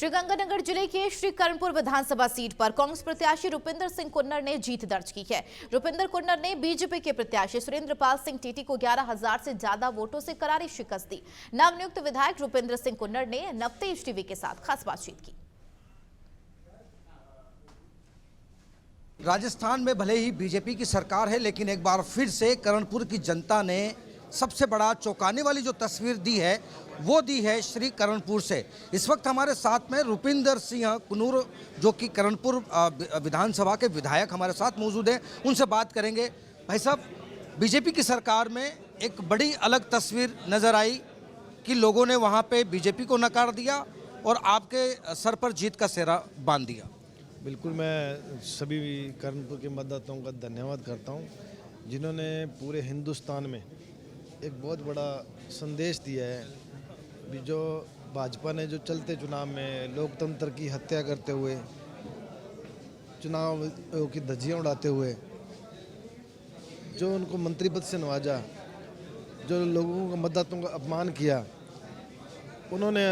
श्रीगंगानगर जिले के श्री कर्णपुर विधानसभा सीट पर कांग्रेस प्रत्याशी रुपिंदर सिंह कुन्नर ने जीत दर्ज की है। रुपिंदर कुन्नर ने बीजेपी के प्रत्याशी सुरेंद्रपाल सिंह टीटी को 11,000 से ज्यादा वोटों से करारी शिकस्त दी। नवनियुक्त विधायक रुपिंदर सिंह कुन्नर ने नवतेज टीवी के साथ खास बातचीत की। राजस्थान में भले ही बीजेपी की सरकार है, लेकिन एक बार फिर से कर्णपुर की जनता ने सबसे बड़ा चौंकाने वाली जो तस्वीर दी है वो दी है श्री कर्णपुर से। इस वक्त हमारे साथ में रुपिंदर सिंह कुन्नर जो कि कर्णपुर विधानसभा के विधायक हमारे साथ मौजूद हैं, उनसे बात करेंगे। भाई साहब, बीजेपी की सरकार में एक बड़ी अलग तस्वीर नज़र आई कि लोगों ने वहाँ पे बीजेपी को नकार दिया और आपके सर पर जीत का सेहरा बांध दिया। बिल्कुल, मैं सभी कर्णपुर के मतदाताओं का धन्यवाद करता हूँ जिन्होंने पूरे हिंदुस्तान में एक बहुत बड़ा संदेश दिया है। भी जो भाजपा ने जो चलते चुनाव में लोकतंत्र की हत्या करते हुए, चुनाव की धज्जियाँ उड़ाते हुए जो उनको मंत्री पद से नवाजा, जो लोगों को मतदाताओं का अपमान किया, उन्होंने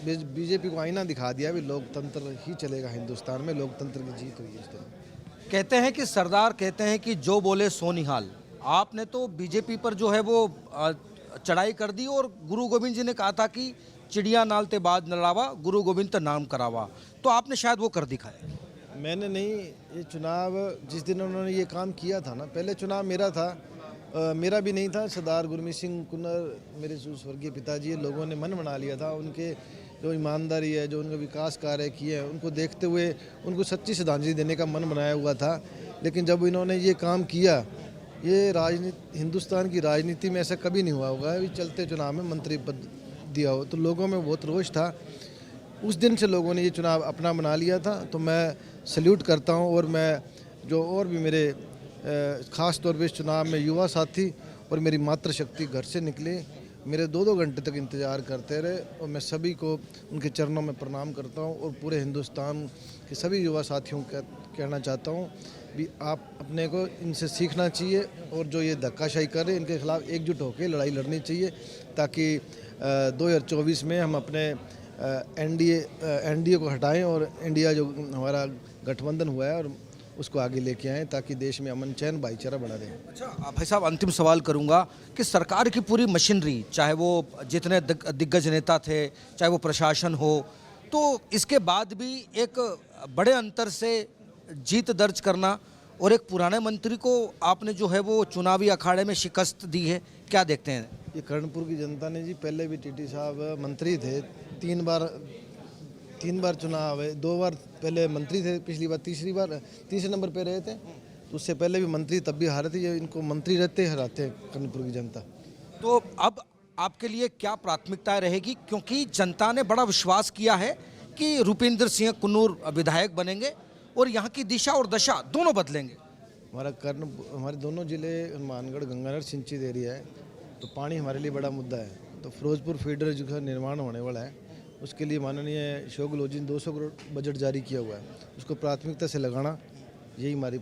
बीजेपी को आईना दिखा दिया। भी लोकतंत्र ही चलेगा हिंदुस्तान में, लोकतंत्र की जीत हुई इस तरह। कहते हैं कि सरदार कहते हैं कि जो बोले सो निहाल। आपने तो बीजेपी पर जो है वो चढ़ाई कर दी और गुरु गोविंद जी ने कहा था कि चिड़िया नालते बाद नलावा, गुरु गोविंद तो नाम करावा, तो आपने शायद वो कर दिखाया। मैंने नहीं, ये चुनाव जिस दिन उन्होंने ये काम किया था ना, पहले चुनाव मेरा था, मेरा भी नहीं था। सरदार गुरमीत सिंह कुन्नर मेरे स्वर्गीय पिताजी, लोगों ने मन बना लिया था। उनके जो ईमानदारी है, जो उनके विकास कार्य किए हैं, उनको देखते हुए उनको सच्ची श्रद्धांजलि देने का मन बनाया हुआ था। लेकिन जब इन्होंने ये काम किया, ये राजनीति, हिंदुस्तान की राजनीति में ऐसा कभी नहीं हुआ होगा कि चलते चुनाव में मंत्री पद दिया हो। तो लोगों में बहुत रोष था। उस दिन से लोगों ने ये चुनाव अपना बना लिया था। तो मैं सल्यूट करता हूँ। और मैं जो और भी मेरे ख़ास तौर पे इस चुनाव में युवा साथी और मेरी मातृशक्ति घर से निकले, मेरे 2-2 घंटे तक इंतज़ार करते रहे, और मैं सभी को उनके चरणों में प्रणाम करता हूँ। और पूरे हिंदुस्तान के सभी युवा साथियों का कहना चाहता हूँ भी आप अपने को इनसे सीखना चाहिए, और जो ये धक्काशाही कर रहे हैं इनके खिलाफ एकजुट होकर लड़ाई लड़नी चाहिए, ताकि 2024 में हम अपने एनडीए को हटाएं और इंडिया जो हमारा गठबंधन हुआ है और उसको आगे लेके आएँ, ताकि देश में अमन चैन भाईचारा बना रहे। अच्छा भाई साहब, अंतिम सवाल करूंगा कि सरकार की पूरी मशीनरी, चाहे वो जितने दिग्गज नेता थे, चाहे वो प्रशासन हो, तो इसके बाद भी एक बड़े अंतर से जीत दर्ज करना और एक पुराने मंत्री को आपने जो है वो चुनावी अखाड़े में शिकस्त दी है, क्या देखते हैं? ये कर्णपुर की जनता ने जी, पहले भी टीटी साहब मंत्री थे, 3 बार चुनाव है, 2 बार पहले मंत्री थे, पिछली बार तीसरे नंबर पे रहे थे। तो उससे पहले भी मंत्री तब भी हारे थे। ये इनको मंत्री रहते हराते हैं कर्णपुर की जनता। तो अब आपके लिए क्या प्राथमिकताएं रहेगी, क्योंकि जनता ने बड़ा विश्वास किया है कि रुपिंदर सिंह कुन्नर विधायक बनेंगे और यहाँ की दिशा और दशा दोनों बदलेंगे। हमारे दोनों जिले हनुमानगढ़ गंगानगर सिंचित एरिया है, तो पानी हमारे लिए बड़ा मुद्दा है। तो फिरोजपुर फीडर जो का निर्माण होने वाला है, उसके लिए माननीय अशोक गहलोत जी ने 200 करोड़ बजट जारी किया हुआ है। उसको प्राथमिकता से लगाना, यही हमारी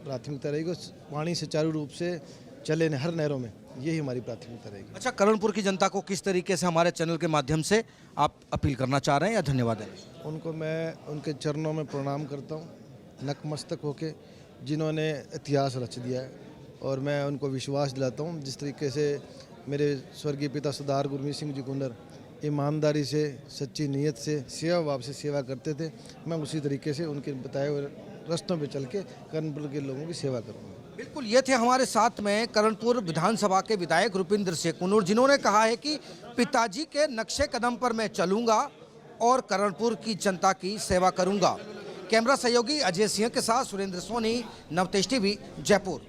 प्राथमिकता रहेगी। पानी सुचारू रूप से चले हर नहरों में, यही हमारी प्राथमिकता रहेगी। अच्छा, कर्णपुर की जनता को किस तरीके से हमारे चैनल के माध्यम से आप अपील करना चाह रहे हैं या धन्यवाद दें? उनको मैं उनके चरणों में प्रणाम करता हूँ, नतमस्तक होके, जिन्होंने इतिहास रच दिया है। और मैं उनको विश्वास दिलाता हूँ, जिस तरीके से मेरे स्वर्गीय पिता सरदार गुरमीत सिंह जी कुन्नर ईमानदारी से, सच्ची नीयत से, सेवा भाव से सेवा करते थे, मैं उसी तरीके से उनके बताए हुए रास्तों पे चल के कर्णपुर के लोगों की सेवा करूँगा। बिल्कुल, ये थे हमारे साथ में कर्णपुर विधानसभा के विधायक रुपिंदर सिंह कुन्नर, जिन्होंने कहा है कि पिताजी के नक्शे कदम पर मैं चलूंगा और कर्णपुर की जनता की सेवा करूंगा। कैमरा सहयोगी अजय सिंह के साथ सुरेंद्र सोनी, नवतेज टीवी, जयपुर।